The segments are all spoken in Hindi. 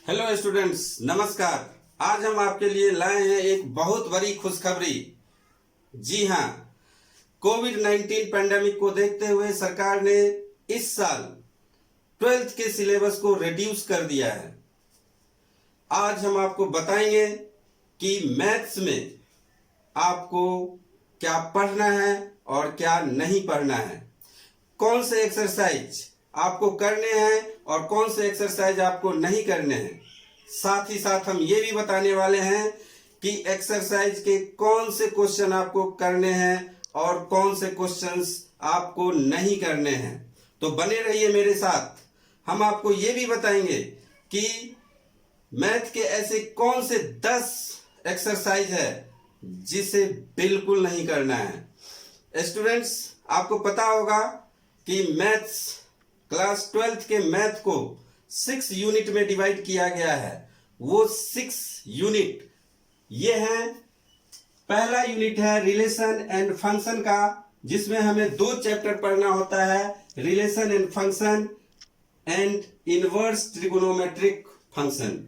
हेलो स्टूडेंट्स, नमस्कार। आज हम आपके लिए लाए हैं एक बहुत बड़ी खुशखबरी। जी हाँ, कोविड-19 पैंडेमिक को देखते हुए सरकार ने इस साल 12th के सिलेबस को रिड्यूस कर दिया है। आज हम आपको बताएंगे कि मैथ्स में आपको क्या पढ़ना है और क्या नहीं पढ़ना है, कौन से एक्सरसाइज आपको करने हैं और कौन से एक्सरसाइज आपको नहीं करने हैं। साथ ही साथ हम ये भी बताने वाले हैं कि एक्सरसाइज के कौन से क्वेश्चन आपको करने हैं और कौन से क्वेश्चंस आपको नहीं करने हैं। तो बने रहिए मेरे साथ। हम आपको ये भी बताएंगे कि मैथ के ऐसे कौन से 10 एक्सरसाइज है जिसे बिल्कुल नहीं करना है। स्टूडेंट्स, आपको पता होगा कि मैथ्स क्लास 12th के मैथ को 6 यूनिट में डिवाइड किया गया है। वो 6 यूनिट ये हैं। पहला यूनिट है रिलेशन एंड फंक्शन का, जिसमें हमें 2 चैप्टर पढ़ना होता है, relation and function and inverse trigonometric function.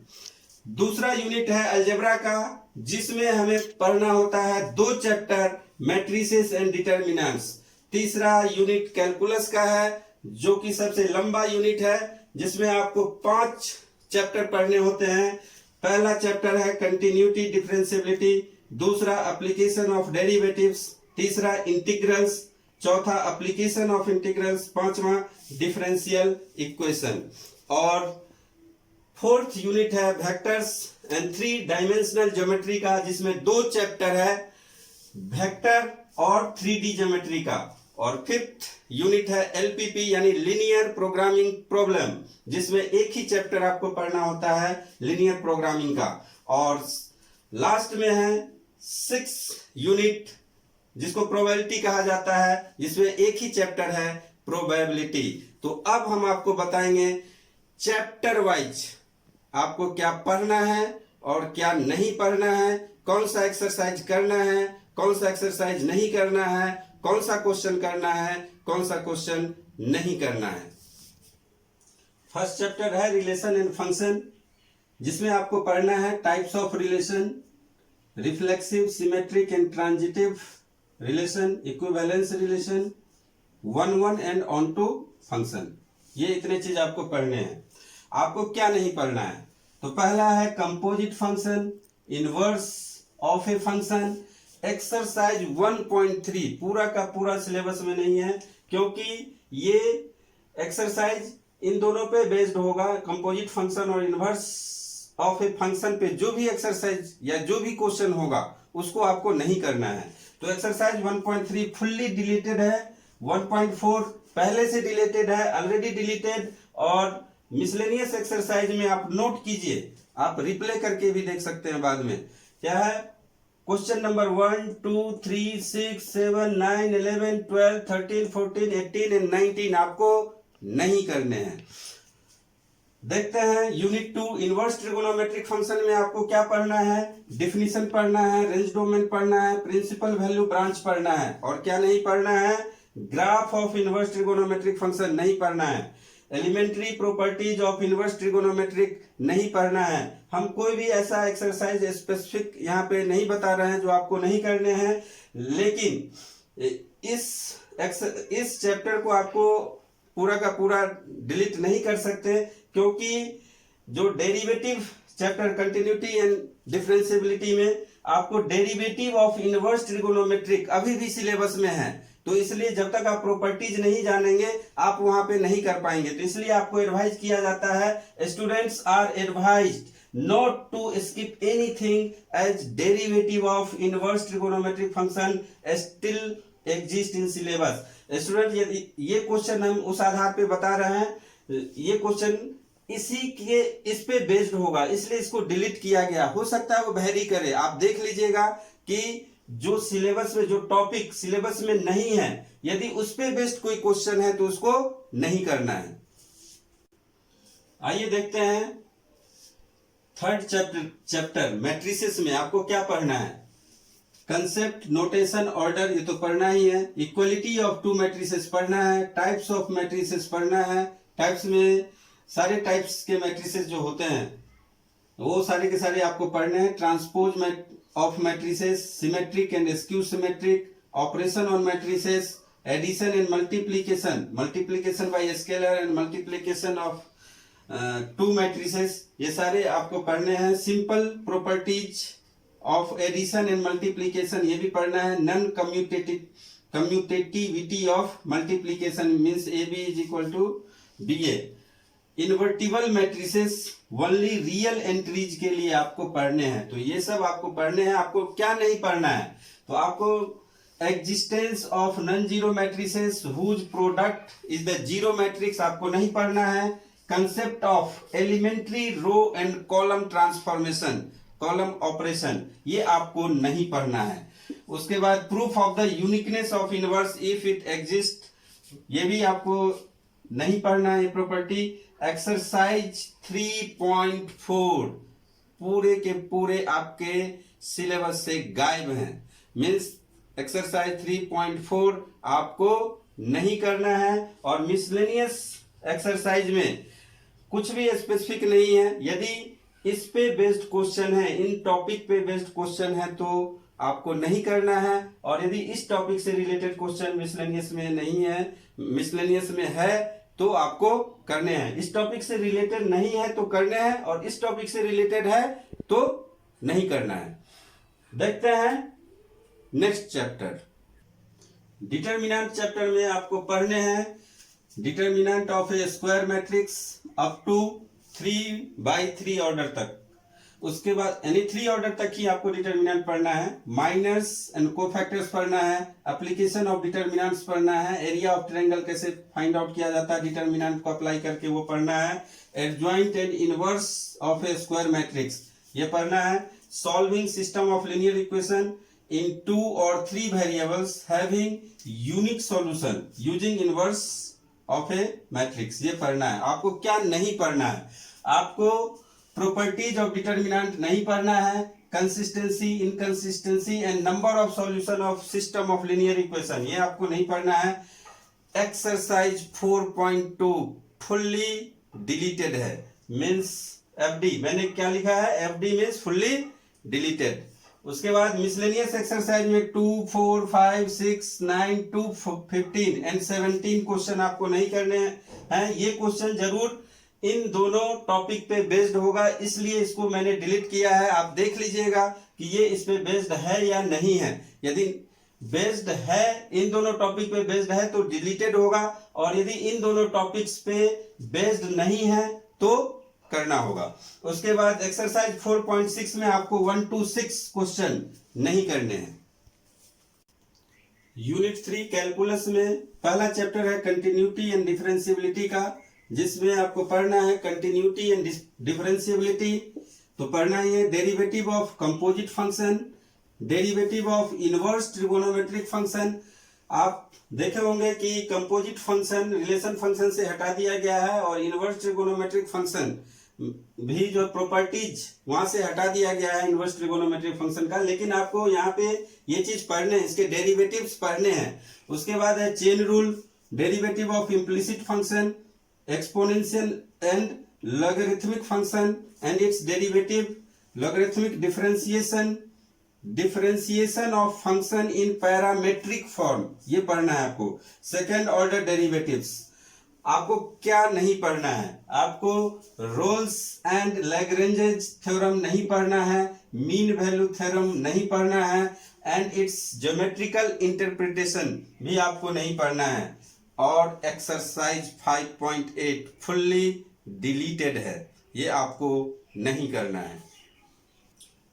दूसरा यूनिट है अलजेब्रा का, जिसमें हमें पढ़ना होता है 2 चैप्टर, मैट्रिसेस एंड डिटर्मिनेंट्स। तीसरा यूनिट कैलकुलस का है, जो कि सबसे लंबा यूनिट है, जिसमें आपको 5 चैप्टर पढ़ने होते हैं। पहला चैप्टर है कंटिन्यूटी डिफरेंशिएबिलिटी, दूसरा एप्लीकेशन ऑफ डेरिवेटिव्स, तीसरा इंटीग्रल्स, चौथा एप्लीकेशन ऑफ इंटीग्रल्स, पांचवा डिफरेंशियल इक्वेशन और 4th यूनिट है वेक्टर्स एंड 3 डायमेंशनल ज्योमेट्री का, जिसमें 2 चैप्टर है, वेक्टर और 3D ज्योमेट्री का। और 5th यूनिट है एलपीपी यानी लीनियर प्रोग्रामिंग प्रॉब्लम, जिसमें एक ही चैप्टर आपको पढ़ना होता है लीनियर प्रोग्रामिंग का। और लास्ट में है 6 यूनिट, जिसको प्रोबेबिलिटी कहा जाता है, जिसमें एक ही चैप्टर है प्रोबेबिलिटी। तो अब हम आपको बताएंगे चैप्टर वाइज आपको क्या पढ़ना है और क्या नहीं पढ़ना है, कौन सा एक्सरसाइज करना है, कौन सा एक्सरसाइज नहीं करना है, कौन सा क्वेश्चन करना है, कौन सा क्वेश्चन नहीं करना है। फर्स्ट चैप्टर है रिलेशन एंड फंक्शन, जिसमें आपको पढ़ना है types of relation, reflexive, symmetric and transitive relation, equivalence relation, 1-1 and onto function. ये इतने चीज आपको पढ़ने हैं। आपको क्या नहीं पढ़ना है, तो पहला है composite function, inverse of a function. Exercise 1.3 पूरा का पूरा सिलेबस में नहीं है, क्योंकि ये एक्सरसाइज इन दोनों पे बेस्ड होगा, कंपोजिट फंक्शन और इनवर्स ऑफ ए फंक्शन पे। जो भी एक्सरसाइज या जो भी क्वेश्चन होगा उसको आपको नहीं करना है। तो एक्सरसाइज 1.3 फुल्ली डिलीटेड है, 1.4 पहले से डिलीटेड है, ऑलरेडी डिलीटेड। और मिसलेनियस एक्सरसाइज में आप नोट कीजिए, आप रिप्ले करके भी देख सकते हैं बाद में। क्या है? क्वेश्चन नंबर 1, 2, 3, 6, 7, 9, 11, 12, 13, 14, 18 एंड 19 आपको नहीं करने हैं। देखते हैं यूनिट 2 इनवर्स ट्रिगोनोमेट्रिक फंक्शन में आपको क्या पढ़ना है। डिफिनीशन पढ़ना है, रेंज डोमेन पढ़ना है, प्रिंसिपल वैल्यू ब्रांच पढ़ना है। और क्या नहीं पढ़ना है? Graph of inverse trigonometric function नहीं पढ़ना है। Elementary properties of inverse trigonometric नहीं पढ़ना है। हम कोई भी ऐसा एक्सरसाइज स्पेसिफिक यहाँ पे नहीं बता रहे हैं जो आपको नहीं करने हैं, लेकिन इस चैप्टर को आपको पूरा का पूरा डिलीट नहीं कर सकते, क्योंकि जो derivative chapter continuity and differentiability में आपको डेरिवेटिव ऑफ इनवर्स ट्रिगोनोमेट्रिक अभी भी सिलेबस में है। तो इसलिए जब तक आप प्रॉपर्टीज नहीं जानेंगे आप वहां पे नहीं कर पाएंगे। तो इसलिए आपको एडवाइज किया जाता है, students are advised not to skip anything as derivative of inverse trigonometric function still exist in syllabus। Student, यदि ये क्वेश्चन हम उस आधार पे बता रहे हैं, ये क्वेश्चन इस पे बेस्ड होगा, इसलिए इसको डिलीट किया गया। हो सकता है वो वेरी करे, आप देख लीजिएगा कि जो सिलेबस में, जो टॉपिक सिलेबस में नहीं है, यदि उस पे बेस्ड कोई क्वेश्चन है तो उसको नहीं करना है। आइए देखते हैं 3rd चैप्टर मैट्रिसेस में आपको क्या पढ़ना है। कंसेप्ट, नोटेशन, ऑर्डर, ये तो पढ़ना ही है। इक्वलिटी ऑफ 2 मैट्रिसेस पढ़ना है। टाइप्स ऑफ मैट्रिसेस पढ़ना है। टाइप्स में सारे टाइप्स के मैट्रिसेस जो होते हैं वो सारे के सारे आपको पढ़ने हैं। Transpose of matrices, symmetric and skew symmetric, operation on matrices, addition and multiplication, multiplication by scalar and multiplication of two matrices, ये सारे आपको पढ़ने हैं। Simple properties of addition and multiplication, ये भी पढ़ना है। Non commutativity of multiplication means A B is equal to B A. Invertible matrices only real entries के लिए आपको पढ़ने हैं, तो ये सब आपको पढ़ने हैं। आपको क्या नहीं पढ़ना है, तो आपको existence of non zero matrices whose product is the zero matrix आपको नहीं पढ़ना है। Concept of elementary row and column transformation, column operation, ये आपको नहीं पढ़ना है। उसके बाद proof of the uniqueness of inverse if it exist, ये भी आपको नहीं पढ़ना है। प्रॉपर्टी एक्सरसाइज 3.4 पूरे के पूरे आपके सिलेबस से गायब हैं। मीन्स एक्सरसाइज 3.4 आपको नहीं करना है। और मिसलेनियस एक्सरसाइज में कुछ भी स्पेसिफिक नहीं है। यदि इस पे बेस्ड क्वेश्चन है, इन टॉपिक पे बेस्ड क्वेश्चन है, तो आपको नहीं करना है। और यदि इस टॉपिक से रिलेटेड क्वेश्चन मिसलेनियस में नहीं है, मिसलेनियस में है, तो आपको करने हैं। इस टॉपिक से रिलेटेड नहीं है तो करने हैं, और इस टॉपिक से रिलेटेड है तो नहीं करना है। देखते हैं नेक्स्ट चैप्टर। डिटरमिनेंट चैप्टर में आपको पढ़ने हैं determinant of a square matrix up to 3/3 order तक। उसके बाद यानी 3 ऑर्डर तक ही आपको डिटरमिनेंट पढ़ना है। माइनर्स एंड कोफैक्टर्स पढ़ना है, एप्लीकेशन ऑफ डिटरमिनेंट्स पढ़ना है, एरिया ऑफ ट्रायंगल कैसे फाइंड आउट किया जाता है डिटरमिनेंट को अप्लाई करके वो पढ़ना है, adjoint and inverse of a square matrix ये पढ़ना है, solving system of linear equation in 2 or 3 variables having unique solution using inverse of A matrix ये पढ़ना है। आपको क्या नहीं पढ़ना है, आपको प्रॉपर्टीज ऑफ डिटरमिनेंट नहीं पढ़ना है, consistency, inconsistency and number of solution of system of linear equation ये आपको नहीं पढ़ना है। एक्सरसाइज 4.2 फुल्ली डिलीटेड है, मींस एफडी, मैंने क्या लिखा है, एफडी मींस फुल्ली डिलीटेड। उसके बाद मिसलेनियस एक्सरसाइज में 2, 4, 5, 6, 9, 2, 15 एंड 17 क्वेश्चन आपको नहीं करने हैं। ये क्वेश्चन जरूर इन दोनों टॉपिक पे बेस्ड होगा, इसलिए इसको मैंने डिलीट किया है। आप देख लीजिएगा कि ये इस पे बेस्ड है या नहीं है। यदि बेस्ड है, इन दोनों टॉपिक पे बेस्ड है तो डिलीटेड होगा, और यदि इन दोनों टॉपिक्स पे बेस्ड नहीं है तो करना होगा। उसके बाद एक्सरसाइज 4.6 में आपको 1 to 6 क्वेश्चन नहीं करने हैं। यूनिट 3 कैलकुलस में पहला चैप्टर है कंटिन्यूटी एंड डिफरेंशिएबिलिटी का, जिसमें आपको पढ़ना है कंटिन्यूटी एंड डिफरेंशिएबिलिटी। तो पढ़ना है derivative of composite function, derivative of inverse trigonometric function. आप देखे होंगे कि कंपोजिट फंक्शन रिलेशन फंक्शन से हटा दिया गया है, और इनवर्स ट्रिगोनोमेट्रिक फंक्शन भी जो प्रॉपर्टीज वहां से हटा दिया गया है इनवर्स ट्रिगोनोमेट्रिक फंक्शन का। लेकिन आपको यहाँ पे ये चीज पढ़ने हैं, इसके डेरिवेटिव्स पढ़ने हैं। उसके बाद है chain rule, derivative of implicit function, exponential and logarithmic function and it's derivative, logarithmic differentiation, differentiation of function in parametric form ये पढ़ना है आपको। सेकेंड ऑर्डर डेरिवेटिव्स आपको क्या नहीं पढ़ना है, आपको रोल्स एंड लैग्रेंजेज थ्योरम नहीं पढ़ना है, मीन वैल्यू थ्योरम नहीं पढ़ना है, एंड इट्स ज्योमेट्रिकल इंटरप्रिटेशन भी आपको नहीं पढ़ना है। और एक्सरसाइज 5.8 फुल्ली डिलीटेड है, ये आपको नहीं करना है।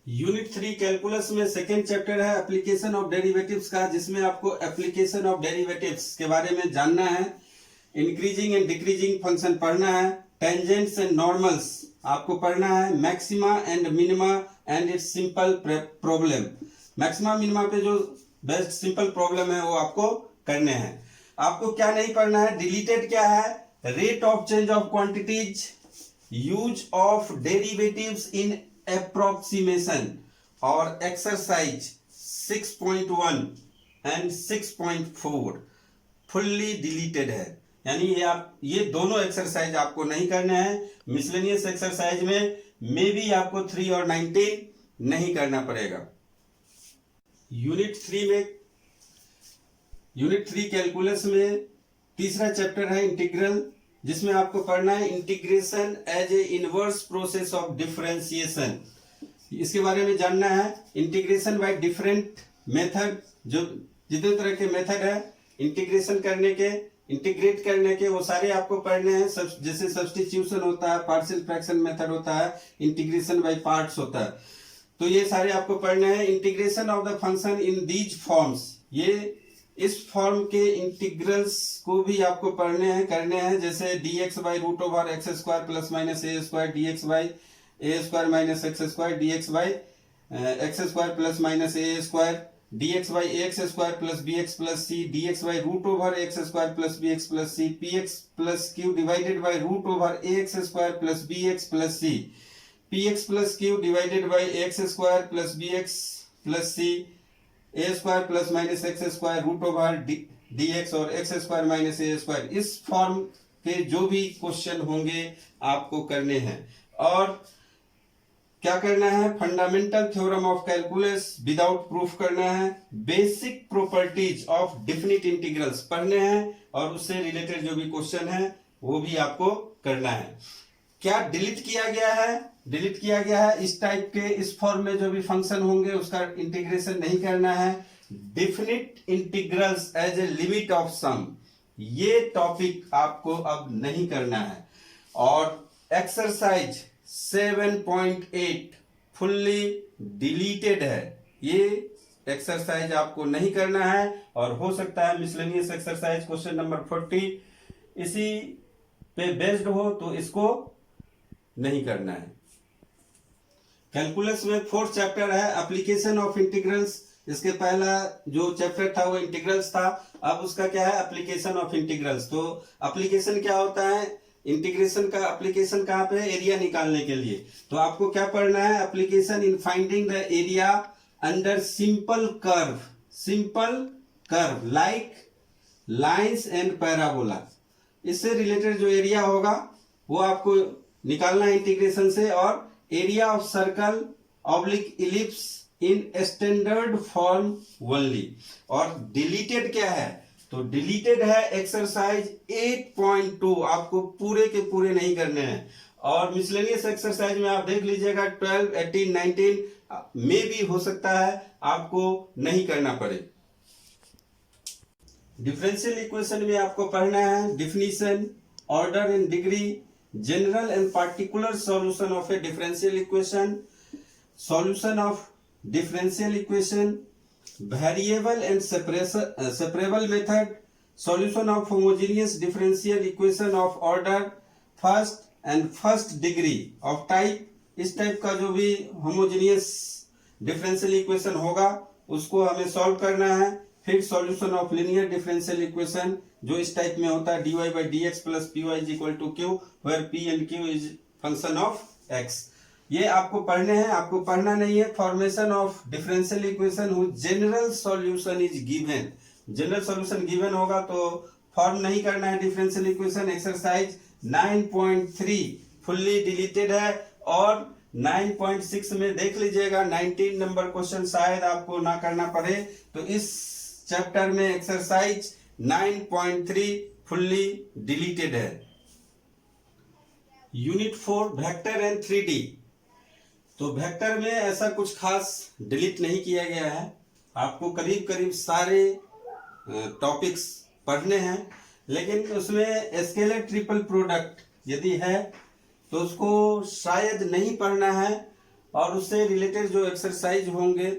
यूनिट 3 कैलकुलस में सेकेंड चैप्टर है एप्लीकेशन ऑफ डेरिवेटिव्स का, जिसमें आपको एप्लीकेशन ऑफ डेरिवेटिव्स के बारे में जानना है। इंक्रीजिंग एंड डिक्रीजिंग फंक्शन पढ़ना है, टेंजेंट्स एंड नॉर्मल्स आपको पढ़ना है, maxima and minima and it's simple problem. Maxima minima पे जो बेस्ट सिंपल प्रॉब्लम है वो आपको करने हैं। आपको क्या नहीं पढ़ना है, डिलीटेड क्या है, rate of change of quantities, use of derivatives in approximation, और एक्सरसाइज 6.1 एंड 6.4 फुल्ली डिलीटेड है। यानी ये दोनों एक्सरसाइज आपको नहीं करने हैं। मिसलेनियस एक्सरसाइज में मे बी आपको 3 और 19 नहीं करना पड़ेगा। यूनिट 3 कैलकुलस में तीसरा चैप्टर है इंटीग्रल, जिसमें आपको पढ़ना है integration as a inverse process of differentiation. इसके बारे में जानना है। इंटीग्रेशन बाय डिफरेंट मेथड, जो जितने तरह के मेथड है इंटीग्रेशन करने के, इंटीग्रेट करने के, वो सारे आपको पढ़ने हैं। जैसे सब्स्टिट्यूशन होता है, पार्शियल फ्रैक्शन मेथड होता है, इंटीग्रेशन बाय पार्ट्स होता है, तो ये सारे आपको पढ़ने हैं। Integration of the function in these forms, ये इस फॉर्म के इंटीग्रल्स को भी आपको पढ़ने हैं, करने हैं। जैसे dx by root over x square plus minus A square, dx by a square minus x square, dx by x square plus minus A square, dx by x square plus B x plus c, dx by root over x square plus B x plus c, px plus q divided by root over a x square plus B x plus c, px plus q divided by x square plus B x plus C, A square plus minus x square root over dx और एक्स स्क्वायर माइनस ए स्क्वायर। इस फॉर्म के जो भी क्वेश्चन होंगे आपको करने हैं। और क्या करना है, fundamental theorem of calculus without proof करना है, basic properties of definite integrals पढ़ने हैं, और उससे रिलेटेड जो भी क्वेश्चन है वो भी आपको करना है। क्या डिलीट किया गया है? डिलीट किया गया है इस टाइप के, इस फॉर्म में जो भी फंक्शन होंगे उसका इंटीग्रेशन नहीं करना है। Definite integrals as a limit of sum, ये टॉपिक आपको अब नहीं करना है। और एक्सरसाइज 7.8 फुल्ली डिलीटेड है, ये एक्सरसाइज आपको नहीं करना है। और हो सकता है मिसलेनियस एक्सरसाइज क्वेश्चन नंबर 40 इसी पे बेस्ड हो, तो इसको नहीं करना है। कैलकुलस में 4th चैप्टर है एप्लीकेशन ऑफ इंटीग्रल्स। इसके पहला जो चैप्टर था वो इंटीग्रल्स था, अब उसका क्या है, एप्लीकेशन ऑफ इंटीग्रल्स। तो एप्लीकेशन क्या होता है, इंटीग्रेशन का एप्लीकेशन कहाँ पे है, एरिया निकालने के लिए। तो आपको क्या पढ़ना है, application in finding the area under simple curve like lines and parabola. इससे रिलेटेड जो एरिया होगा वो आपको निकालना है इंटीग्रेशन से। और area of circle oblique ellipse in standard form only. और डिलीटेड क्या है, तो डिलीटेड है एक्सरसाइज 8.2, आपको पूरे के पूरे नहीं करने हैं। और मिसलेनियस एक्सरसाइज में आप देख लीजिएगा 12, 18, 19 में भी हो सकता है आपको नहीं करना पड़े। डिफरेंशियल इक्वेशन में आपको पढ़ना है definition, order and degree, general and particular solution of A differential equation, solution of differential equation, variable and separable method, solution of homogeneous differential equation of order first and first degree of type. इस टाइप का जो भी होमोजेनियस डिफरेंशियल इक्वेशन होगा उसको हमें सॉल्व करना है। फिर solution of linear differential equation जो इस टाइप में होता है, dy by dx plus py is equal to q where p and q is function of x। ये आपको पढ़ने हैं, आपको पढ़ना नहीं है। Formation of differential equation who general solution is given, general solution given होगा तो फॉर्म नहीं करना है differential equation. Exercise 9.3 fully deleted है। और 9.6 में देख लीजिएगा 19 नंबर क्वेश्चन शायद आपको ना करना पड़े, तो इस चैप्टर में एक्सरसाइज 9.3 फुल्ली डिलीटेड है। Unit 4 vector and 3D। तो वेक्टर में ऐसा कुछ खास डिलीट नहीं किया गया है, आपको करीब करीब सारे टॉपिक्स पढ़ने हैं। लेकिन उसमें स्केलर ट्रिपल प्रोडक्ट यदि है तो उसको शायद नहीं पढ़ना है, और उससे रिलेटेड जो एक्सरसाइज होंगे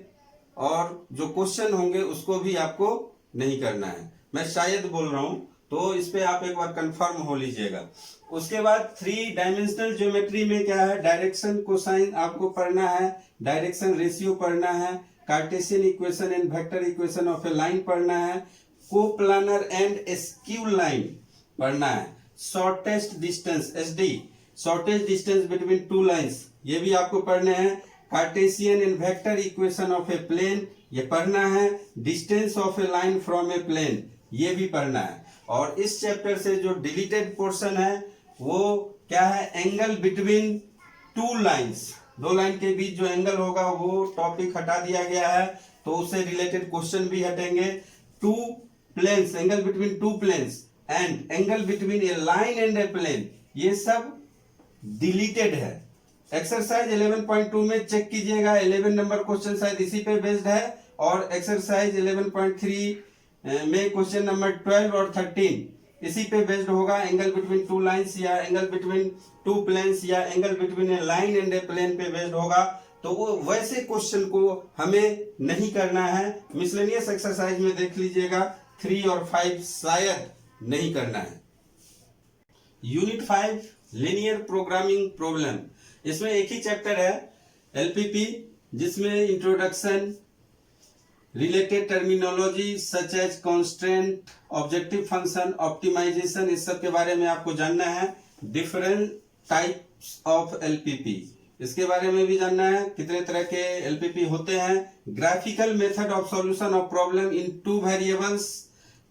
और जो क्वेश्चन होंगे उसको भी आपको नहीं करना है। मैं शायद बोल रहा हूं, तो इस पे आप एक बार कंफर्म हो लीजिएगा। उसके बाद 3 डायमेंशनल ज्योमेट्री में क्या है, डायरेक्शन कोसाइन आपको पढ़ना है, डायरेक्शन रेशियो पढ़ना है, Cartesian equation and vector equation of a line पढ़ना है, कोप्लानर एंड स्क्यू लाइन पढ़ना है, shortest distance SD, shortest distance between two lines ये भी आपको पढ़ने हैं, Cartesian and vector equation of a plane ये पढ़ना है, distance of a line from a plane ये भी पढ़ना है। और इस चैप्टर से जो डिलीटेड पोर्शन है वो क्या है, एंगल बिटवीन टू लाइंस, दो लाइन के बीच जो एंगल होगा वो टॉपिक हटा दिया गया है, तो उससे रिलेटेड क्वेश्चन भी हटेंगे। Two planes, angle between two planes and angle between a line and a plane, ये सब डिलीटेड है। एक्सरसाइज 11.2 में चेक कीजिएगा, 11 नंबर क्वेश्चन शायद इसी पे बेस्ड है, और एक्सरसाइज 11.3 में क्वेश्चन नंबर 12 और 13 इसी पे बेस्ड होगा। एंगल बिटवीन टू लाइंस या एंगल बिटवीन टू प्लेन्स या angle between a line and a plane पे बेस्ड होगा। तो वो वैसे क्वेश्चन को हमें नहीं करना है। मिसलेनियस एक्सरसाइज में देख लीजिएगा 3 और 5 शायद नहीं करना है। यूनिट 5 लीनियर प्रोग्रामिंग प्रॉब्लम, इसमें एक ही चैप्टर है एलपीपी, जिसमें introduction, related terminology such as constant, objective function, optimization, इस सब के बारे में आपको जानना है। डिफरेंट टाइप्स ऑफ एलपीपी, इसके बारे में भी जानना है, कितने तरह के एलपीपी होते हैं। Graphical method of solution of problem in two variables,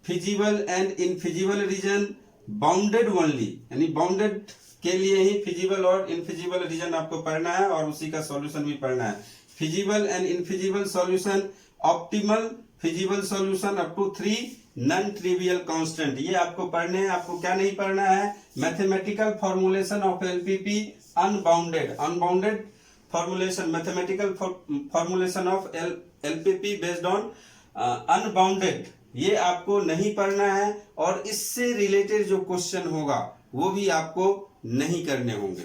feasible and infeasible region, bounded only, यानी बाउंडेड के लिए ही फिजिबल और इनफिजिबल रीजन आपको पढ़ना है और उसी का सॉल्यूशन भी पढ़ना है। Feasible and infeasible solution, optimal feasible solution up to 3 non trivial constant, ये आपको पढ़ने हैं। आपको क्या नहीं पढ़ना है, mathematical formulation of LPP, unbounded, unbounded formulation, mathematical formulation of LPP based on unbounded, ये आपको नहीं पढ़ना है। और इससे रिलेटेड जो क्वेश्चन होगा वो भी आपको नहीं करने होंगे।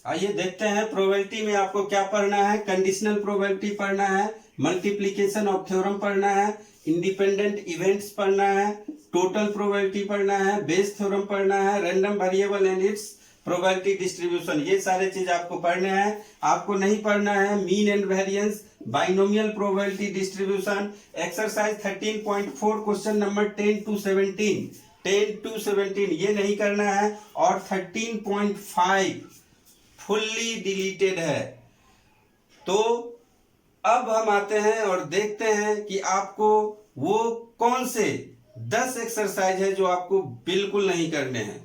आइए देखते हैं प्रोबेबिलिटी में आपको क्या पढ़ना है। कंडीशनल प्रोबेबिलिटी पढ़ना है, मल्टीप्लिकेशन ऑफ थ्योरम पढ़ना है, इंडिपेंडेंट इवेंट्स पढ़ना है, टोटल प्रोबेबिलिटी पढ़ना है, बेस थ्योरम पढ़ना है, random variable and it's probability distribution, ये सारे चीज आपको पढ़ने हैं। आपको नहीं पढ़ना है mean and variance, binomial probability distribution. Exercise 13.4 question number 10 to 17 ये नहीं करना है। और 13.5 फुल्ली डिलीटेड है। तो अब हम आते हैं और देखते हैं कि आपको वो कौन से 10 एक्सरसाइज है जो आपको बिल्कुल नहीं करने हैं।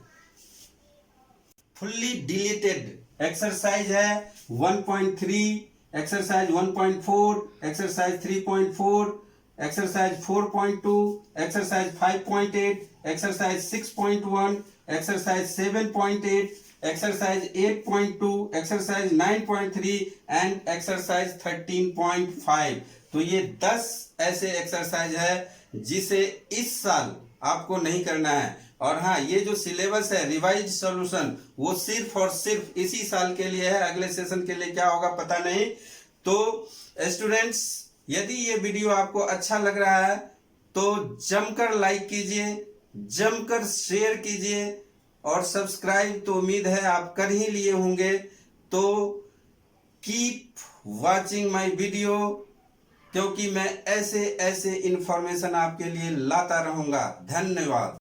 फुल्ली डिलीटेड एक्सरसाइज है 1.3, exercise 1.4, exercise 3.4, exercise 4.2, exercise 5.8, exercise 6.1, exercise 7.8, exercise 8.2, exercise 9.3 and exercise 13.5। तो ये 10 ऐसे एक्सरसाइज है जिसे इस साल आपको नहीं करना है। और हाँ, ये जो सिलेबस है रिवाइज सॉल्यूशन वो सिर्फ और सिर्फ इसी साल के लिए है, अगले सेशन के लिए क्या होगा पता नहीं। तो स्टूडेंट्स, यदि ये वीडियो आपको अच्छा लग रहा है तो जमकर लाइक कीजिए, जमकर शेयर कीजिए और सब्सक्राइब तो उम्मीद है आप कर ही लिए होंगे। तो कीप वाचिंग माय वीडियो, क्योंकि मैं ऐसे ऐसे इंफॉर्मेशन आपके लिए लाता रहूंगा। धन्यवाद।